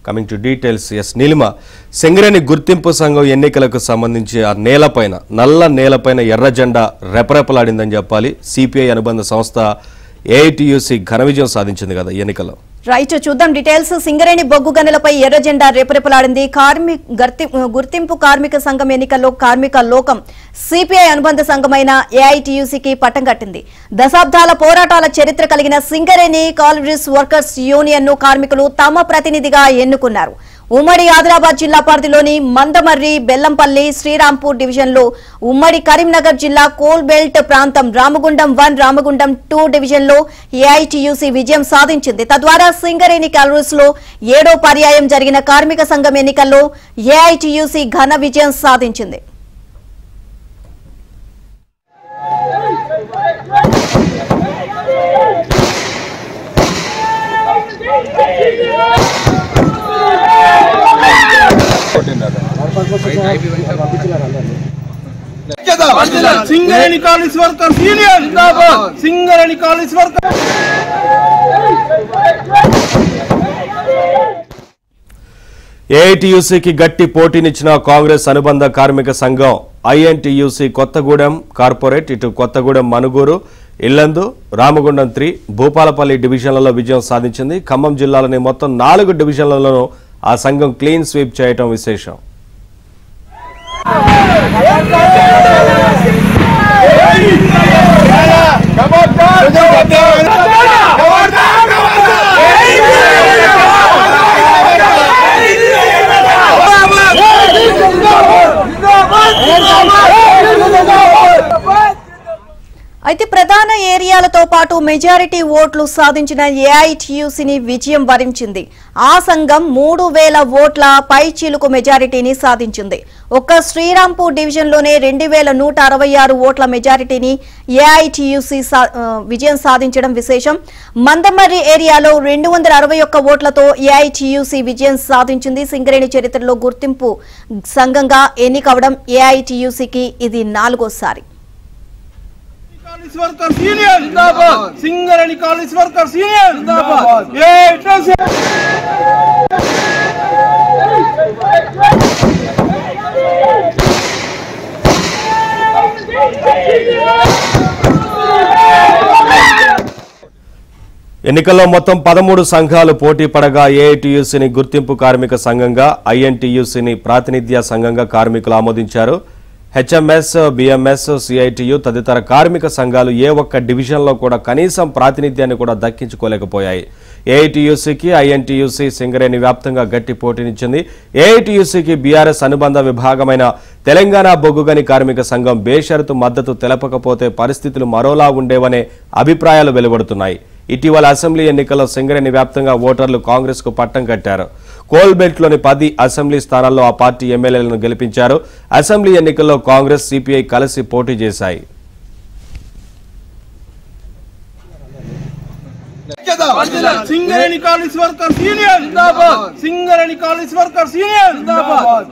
Coming to details. Yes Neelima, Singareni గుర్తింపు సంఘం ఎన్నికలకు సంబంధించి ఆ నేలపైన నల్ల నేలపైన ఎర్ర జెండా రెపరెపలాడిందని చెప్పాలి. సిపిఐ అనుబంధ సంస్థ ఏఐటియుసి ఘన విజయం సాధించింది కదా ఎన్నికల్లో. రైట్, చూద్దాం డీటెయిల్స్. సింగరేణి బొగ్గు గనులపై ఎర్ర జెండా రెపరెపలాడింది. గుర్తింపు కార్మిక సంఘం ఎన్నికల్లో కార్మిక లోకం సిపిఐ అనుబంధ సంఘమైన ఏఐటియుసికి పట్టం కట్టింది. దశాబ్దాల పోరాటాల చరిత్ర కలిగిన సింగరేణి కాలరీస్ వర్కర్స్ యూనియన్ ను కార్మికులు తమ ప్రతినిధిగా ఎన్నుకున్నారు. ఉమ్మడి ఆదిలాబాద్ జిల్లా పరిధిలోని మందమర్రి, బెల్లంపల్లి, శ్రీరాంపూర్ డివిజన్లో, ఉమ్మడి కరీంనగర్ జిల్లా కోల్ బెల్ట్ ప్రాంతం రామగుండం 1, రామగుండం 2 డివిజన్లో ఏఐటియుసి విజయం సాధించింది. తద్వారా సింగరేణి కాలరీస్ లో 7వ పర్యాయం జరిగిన కార్మిక సంఘం ఎన్నికల్లో ఏఐటియుసి ఘన విజయం సాధించింది. సింగరేణి కాలరీస్ వర్కర్స్ యూనియన్ జిందాబాద్. Singareni collieries workers. ఏఐటియుసికి గట్టి పోటీనిచ్చిన కాంగ్రెస్ అనుబంధ కార్మిక సంఘం ఐఎన్టీయూసీ కొత్తగూడెం కార్పొరేట్, ఇటు కొత్తగూడెం, మనుగూరు, ఇల్లందు, రామగుండం 3, భూపాలపల్లి డివిజన్లలో విజయం సాధించింది. ఖమ్మం జిల్లాలోని మొత్తం 4 డివిజన్లలోనూ ఆ సంఘం క్లీన్ స్వీప్ చేయటం విశేషం. అయితే ప్రధాన ఏరియాలతో పాటు మెజారిటీ ఓట్లు సాధించిన ఏఐటియుసిని విజయం వరించింది. ఆ సంఘం 3000 ఓట్ల పైచీలుకు మెజారిటీని సాధించింది. ఒక్క శ్రీరాంపూర్ డివిజన్లోనే 2166 ఓట్ల మెజారిటీని ఏఐటియుసి విజయం సాధించడం విశేషం. మందమర్రి ఏరియాలో 261 ఓట్లతో ఏఐటియుసి విజయం సాధించింది. సింగరేణి చరిత్రలో గుర్తింపు సంఘంగా ఎన్నికవడం ఏఐటియుసికి ఇది 4వసారి. వర్కర్స్ యూనియన్ జిందాబాద్. సింగరేణి కాలరీస్ వర్కర్స్ యూనియన్ జిందాబాద్. ఎన్నికల్లో మొత్తం 13 సంఘాలు పోటీ పడగా ఏఐటియుసిని గుర్తింపు కార్మిక సంఘంగా, ఐఎన్టీయూసీని ప్రాతినిధ్య సంఘంగా కార్మికులు ఆమోదించారు. హెచ్ఎంఎస్, బిఎంఎస్, సిఐటియు తదితర కార్మిక సంఘాలు ఏ ఒక్క డివిజన్లో కూడా కనీసం ప్రాతినిధ్యాన్ని కూడా దక్కించుకోలేకపోయాయి. ఏఐటియుసికి ఐఎన్టీయూసీ సింగరేణి వ్యాప్తంగా గట్టి పోటీనిచ్చింది. ఏఐటియుసికి బీఆర్ఎస్ అనుబంధ విభాగమైన తెలంగాణ బొగ్గుగని కార్మిక సంఘం బేషరతు మద్దతు తెలపకపోతే పరిస్థితులు మరోలా ఉండేవనే అభిప్రాయాలు వెలువడుతున్నాయి. ఇటీవల అసెంబ్లీ ఎన్నికల్లో సింగరేణి వ్యాప్తంగా ఓటర్లు కాంగ్రెస్ కు పట్టం కట్టారు. కోల్బెల్ట్లోని 10 అసెంబ్లీ స్థానాల్లో ఆ పార్టీ ఎమ్మెల్యేలను గెలిపించారు. అసెంబ్లీ ఎన్నికల్లో కాంగ్రెస్, సిపిఐ కలిసి పోటీ చేశాయి. సింగరేణి కాలరీస్ వర్కర్స్ యూనియన్ జిందాబాద్. సింగరేణి కాలరీస్ వర్కర్స్ యూనియన్ జిందాబాద్.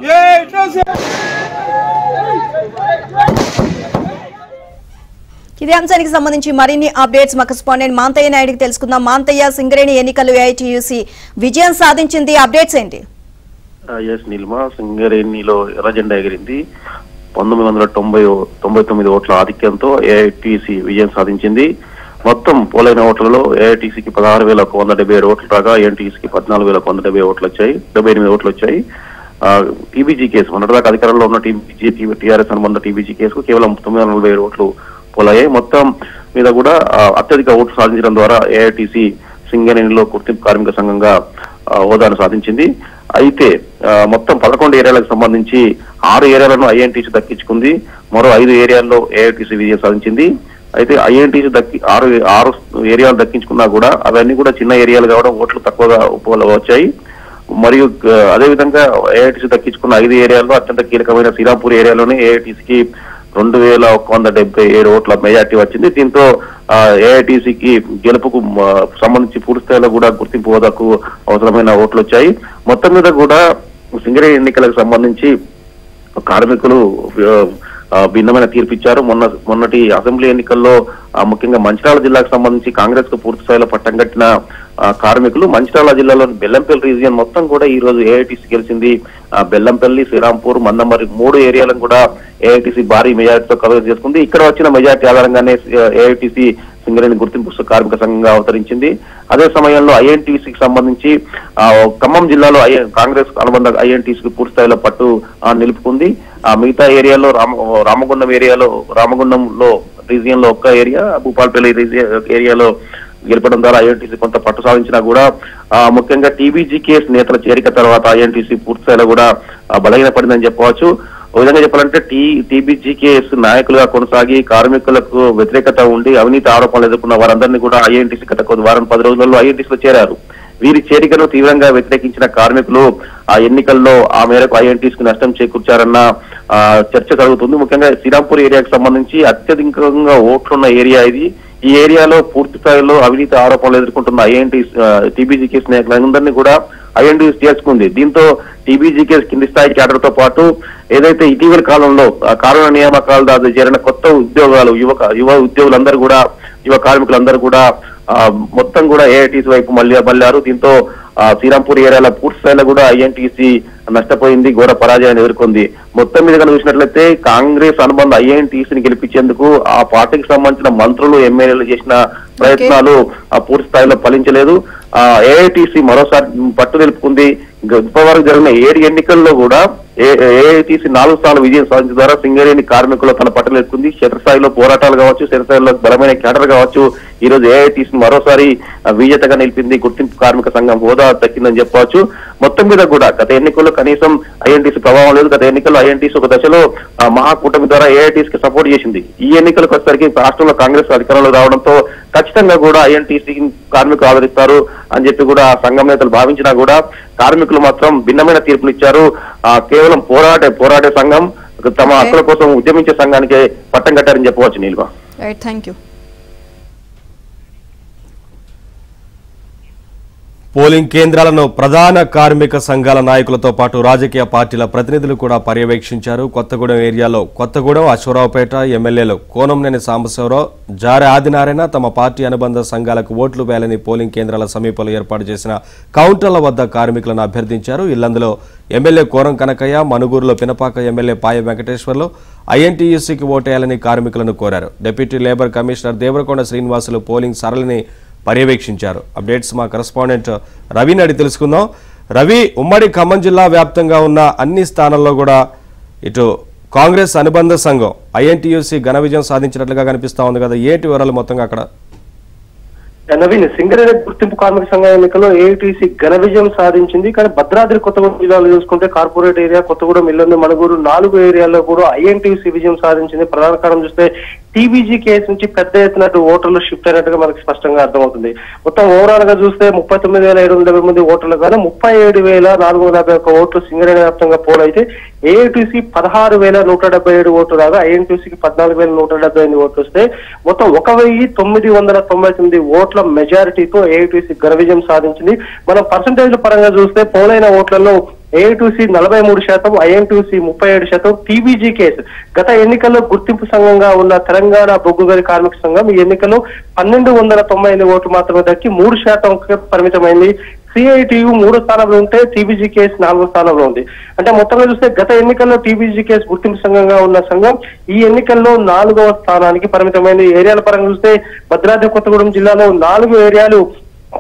ఇదే అంశానికి సంబంధించి మరిన్ని అప్డేట్స్ మా కరెస్పాండెంట్ మాంతయ్య నాయుడుకి తెలుసుకుందాం. మాంతయ్య, సింగరేణి ఎన్నికల్లో ఏఐటియుసి విజయం సాధించింది, అప్డేట్స్ ఏంటి? ఎస్ నీలిమ, సింగరేణిలో ఎర్ర జెండా ఎగిరింది. 1999 ఓట్ల ఆధిక్యంతో ఏఐటిసి విజయం సాధించింది. మొత్తం పోలైన ఓట్లలో ఏఐటిసికి 16,177 ఓట్లు రాగా ఏఎన్టీసీకి 14,170 ఓట్లు వచ్చాయి, 78 ఓట్లు వచ్చాయి. టీబీజీ కేసు, మొన్నటిదాకా అధికారంలో ఉన్న టీఆర్ఎస్ అనుబంధ టీబీజీ కేసుకు కేవలం 947 ఓట్లు పోలయ్యాయి. మొత్తం మీద కూడా అత్యధిక ఓట్లు సాధించడం ద్వారా ఏఐటిసి సింగరేణిలో గుర్తింపు కార్మిక సంఘంగా హోదాను సాధించింది. అయితే మొత్తం 11 ఏరియాలకు సంబంధించి 6 ఏరియాలను ఐఎన్టీసీ దక్కించుకుంది. మరో 5 ఏరియాల్లో ఏఐటిసి విజయం సాధించింది. అయితే ఐఎన్టీసీ 6 ఏరియాలు దక్కించుకున్నా కూడా అవన్నీ కూడా చిన్న ఏరియాలు కావడం ఓట్లు తక్కువగా వచ్చాయి. మరియు అదేవిధంగా ఏఐటిసి దక్కించుకున్న 5 ఏరియాల్లో అత్యంత కీలకమైన శ్రీరాంపూర్ ఏరియాలోనే ఏఐటిసికి 2177 ఓట్ల మెజార్టీ వచ్చింది. దీంతో ఏఐటిసికి గెలుపుకు సంబంధించి పూర్తి స్థాయిలో కూడా గుర్తింపు హోదాకు అవసరమైన ఓట్లు వచ్చాయి. మొత్తం మీద కూడా సింగరేణి ఎన్నికలకు సంబంధించి కార్మికులు భిన్నమైన తీర్పు ఇచ్చారు. మొన్నటి అసెంబ్లీ ఎన్నికల్లో ముఖ్యంగా మంచిర్యాల జిల్లాకు సంబంధించి కాంగ్రెస్ కు పూర్తి స్థాయిలో పట్టం కట్టిన కార్మికులు. మంచిర్యాల జిల్లాలోని బెల్లంపల్లి రీజియన్ మొత్తం కూడా ఈ రోజు ఏఐటీసీ గెలిచింది. బెల్లంపల్లి, శ్రీరాంపూర్, మందమరి 3 ఏరియాలను కూడా ఏఐటీసీ భారీ మెజార్టీతో కవర్ చేసుకుంది. ఇక్కడ వచ్చిన మెజార్టీ ఆధారంగానే ఏఐటీసీ సింగరేణి గుర్తింపు కార్మిక సంఘంగా అవతరించింది. అదే సమయంలో ఐఎన్టీసీకి సంబంధించి ఖమ్మం జిల్లాలో కాంగ్రెస్ అనుబంధ ఐఎన్టీసీకి పూర్తి స్థాయిలో పట్టు నిలుపుకుంది. మిగతా ఏరియాలో రామగుండంలో రీజియన్ లో ఒక్క ఏరియా, భూపాలపల్లి ఏరియాలో గెలపడం ద్వారా ఐఎన్టీసీ కొంత పట్టు సాధించినా కూడా ముఖ్యంగా టీబీజీకేఎస్ నేతల చేరిక తర్వాత ఐఎన్టీసీ పూర్తి స్థాయిలో కూడా బలహీనపడిందని చెప్పవచ్చు. ఒక విధంగా చెప్పాలంటే టీబీజీకేఎస్ నాయకులుగా కొనసాగి కార్మికులకు వ్యతిరేకత ఉండి అవినీతి ఆరోపణలు ఎదుర్కొన్న వారందరినీ కూడా ఐఎన్టీసీ గత వారం 10 రోజులలో ఐఎన్టీసీలో చేరారు. వీరి చేరికను తీవ్రంగా వ్యతిరేకించిన కార్మికులు ఆ ఎన్నికల్లో ఆ మేరకు ఐఎన్టీసీకి నష్టం చేకూర్చారన్న చర్చ జరుగుతుంది. ముఖ్యంగా శ్రీరాంపూర్ ఏరియాకు సంబంధించి అత్యధికంగా ఓట్లున్న ఏరియా ఇది. ఈ ఏరియాలో పూర్తి స్థాయిలో అవినీతి ఆరోపణలు ఎదుర్కొంటున్న టీబీజీకేఎస్ నాయకులందరినీ కూడా ఐఎన్టీసీ చేర్చుకుంది. దీంతో టీబీజీకేఎస్ కింది స్థాయి క్యాడర్ తో పాటు ఏదైతే ఇటీవల కాలంలో కారుణ నియామకాల ద్వారా చేరిన కొత్త ఉద్యోగాలు యువ ఉద్యోగులందరూ కూడా యువ కార్మికులందరూ కూడా మొత్తం కూడా ఏఐటీసీ వైపు మళ్ళారు. దీంతో శ్రీరాంపూర్ ఏరియాలో పూర్తి స్థాయిలో కూడా ఐఎన్టీసీ నష్టపోయింది, ఘోర పరాజయాన్ని ఎదుర్కొంది. మొత్తం మీద కనుక చూసినట్లయితే కాంగ్రెస్ అనుబంధ ఐఎన్టీసీని గెలిపించేందుకు ఆ పార్టీకి సంబంధించిన మంత్రులు, ఎమ్మెల్యేలు చేసిన ప్రయత్నాలు పూర్తి స్థాయిలో ఫలించలేదు. ఏఐటీసీ మరోసారి పట్టు నిలుపుకుంది. ఇప్పటివరకు జరిగిన 7 ఎన్నికల్లో కూడా ఏఐటీసీ 4 సార్లు విజయం సాధించడం ద్వారా సింగరేణి కార్మికులు తన పట్టలు ఎత్తుకుంది. క్షేత్రస్థాయిలో పోరాటాలు కావచ్చు, క్షేత్రస్థాయిలో బలమైన క్యాడర్ కావచ్చు, ఈ రోజు ఏఐటీసీ మరోసారి విజేతగా నిలిపింది. గుర్తింపు కార్మిక సంఘం హోదా దక్కిందని చెప్పవచ్చు. మొత్తం మీద కూడా గత ఎన్నికల్లో కనీసం ఐఎన్టీసీ ప్రభావం లేదు. గత ఎన్నికల్లో ఐఎన్టీసీ ఒక దశలో మహాకూటమి ద్వారా ఏఐటీసీకి సపోర్ట్ చేసింది. ఈ ఎన్నికలకు వచ్చేసరికి రాష్ట్రంలో కాంగ్రెస్ అధికారంలో రావడంతో ఖచ్చితంగా కూడా ఐఎన్టీసీ కార్మికులు ఆదరిస్తారు అని చెప్పి కూడా సంఘం నేతలు భావించినా కూడా కార్మికులు మాత్రం భిన్నమైన తీర్పునిచ్చారు. కేవలం పోరాడే సంఘం తమ హక్కుల కోసం ఉద్యమించే సంఘానికి పట్టం కట్టారని చెప్పవచ్చు. నీలుగా థ్యాంక్ యూ. పోలింగ్ కేంద్రాలను ప్రధాన కార్మిక సంఘాల నాయకులతో పాటు రాజకీయ పార్టీల ప్రతినిధులు కూడా పర్యవేక్షించారు. కొత్తగూడెం ఏరియాలో కొత్తగూడెం, అశ్వరావుపేట ఎమ్మెల్యేలు కోనంనేని సాంబశివరావు, జారె ఆదినారాయణ తమ పార్టీ అనుబంధ సంఘాలకు ఓట్లు వేయాలని పోలింగ్ కేంద్రాల సమీపంలో ఏర్పాటు చేసిన కౌంటర్ల వద్ద కార్మికులను అభ్యర్థించారు. ఇల్లందులో ఎమ్మెల్యే కోరం కనకయ్య, మనుగూరులో పినపాక ఎమ్మెల్యే పాయ వెంకటేశ్వర్లు ఐఎన్టీయూసీకి ఓటేయాలని కార్మికులను కోరారు. Deputy labour commissioner Devarakonda Srinivasulu polling సరళిని పర్యవేక్షించారు. అప్డేట్స్ మా కరెస్పాండెంట్ రవిని అడిగి తెలుసుకుందాం. రవి, ఉమ్మడి ఖమ్మం జిల్లా వ్యాప్తంగా ఉన్న అన్ని స్థానాల్లో కూడా ఇటు కాంగ్రెస్ అనుబంధ సంఘం ఐఎన్టీయూసీ ఘన విజయం సాధించినట్లుగా కనిపిస్తా ఉంది కదా, ఏంటి వివరాలు మొత్తంగా అక్కడ? నవీన్, సింగరేణి గుర్తింపు కార్మిక సంఘ ఎన్నికల్లో ఏఐటీసీ ఘన విజయం సాధించింది. కానీ భద్రాద్రి కొత్తగూడెం జిల్లాలో చూసుకుంటే కార్పొరేట్ ఏరియా, కొత్తగూడెం, ఇల్లందు, మణుగూరు 4 ఏరియాల్లో కూడా ఐఎన్టీయూసీ విజయం సాధించింది. ప్రధాన కారణం చూస్తే టీబీజీకేఎస్ నుంచి పెద్ద ఎత్తున ఓటర్లు షిఫ్ట్ అయినట్టుగా మనకి స్పష్టంగా అర్థమవుతుంది. మొత్తం ఓవరాల్ గా చూస్తే 39,770 మంది ఓటర్లు కానీ 37,451 ఓట్లు సింగరేణి వ్యాప్తంగా పోలైతే ఏఐటీసీ 16,177 ఓట్లు రాగా ఐఎన్టీయూసీకి 14,178 ఓట్లు వస్తే మొత్తం 1,999 ఓట్ల మెజారిటీతో ఏఐటీసీ ఘన విజయం సాధించింది. మనం పర్సంటేజ్ల పరంగా చూస్తే పోలైన ఓట్లలో ఏఐటీసీ 43%, ఐఎన్టీయూసీ 37%, టీబీజీకేఎస్ గత ఎన్నికల్లో గుర్తింపు సంఘంగా ఉన్న తెలంగాణ బొగ్గుగని కార్మిక సంఘం ఈ ఎన్నికల్లో 1,298 ఓట్లు మాత్రమే దక్కి 3% పరిమితమైంది. సిఐటియు 3వ స్థానంలో ఉంటే టీబీజీకేఎస్ 4వ స్థానంలో ఉంది. అంటే మొత్తంగా చూస్తే గత ఎన్నికల్లో టీబీజీకేఎస్ గుర్తింపు సంఘంగా ఉన్న సంఘం ఈ ఎన్నికల్లో 4వ స్థానానికి పరిమితమైంది. ఏరియాల పరంగా చూస్తే భద్రాద్రి కొత్తగూడెం జిల్లాలో 4 ఏరియాలు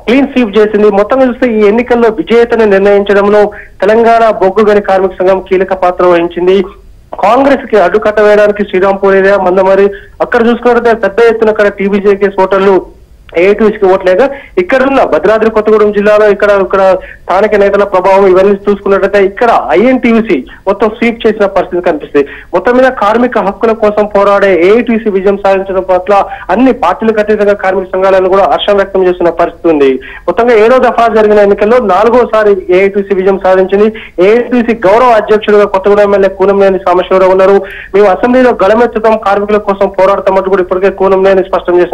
క్లీన్ స్వీప్ చేసింది. మొత్తంగా చూస్తే ఈ ఎన్నికల్లో విజేతను నిర్ణయించడంలో తెలంగాణ బొగ్గు గని కార్మిక సంఘం కీలక పాత్ర వహించింది. కాంగ్రెస్ కి అడ్డుకట్ట వేయడానికి శ్రీరాంపూర్ ఏరియా, మందమరి అక్కడ చూసుకున్నట్లయితే పెద్ద ఎత్తున అక్కడ టీబీజీకేఎస్ ఓటర్లు ఏఐటీయూసీకి ఓట్లేక ఇక్కడ ఉన్న భద్రాద్రి కొత్తగూడెం జిల్లాలో ఇక్కడ స్థానిక నేతల ప్రభావం ఇవన్నీ చూసుకున్నట్లయితే ఇక్కడ ఐఎన్టీయూసీ మొత్తం స్వీప్ చేసిన పరిస్థితి కనిపిస్తుంది. మొత్తం మీద కార్మిక హక్కుల కోసం పోరాడే ఏఐటీయూసీ విజయం సాధించడం పట్ల అన్ని పార్టీలకు అతీతంగా కార్మిక సంఘాలను కూడా హర్షం వ్యక్తం చేస్తున్న పరిస్థితి ఉంది. మొత్తంగా 7వ దఫా జరిగిన ఎన్నికల్లో 4వసారి ఏఐటీయూసీ విజయం సాధించింది. ఏఐటీయూసీ గౌరవ అధ్యక్షుడుగా కొత్తగూడెం ఎమ్మెల్యే కోనంనేని సాంబశివరావు ఉన్నారు. మేము అసెంబ్లీలో గళమెత్తుతాం, కార్మికుల కోసం పోరాడతామంటూ కూడా ఇప్పటికే కోనంనేని స్పష్టం చేసిన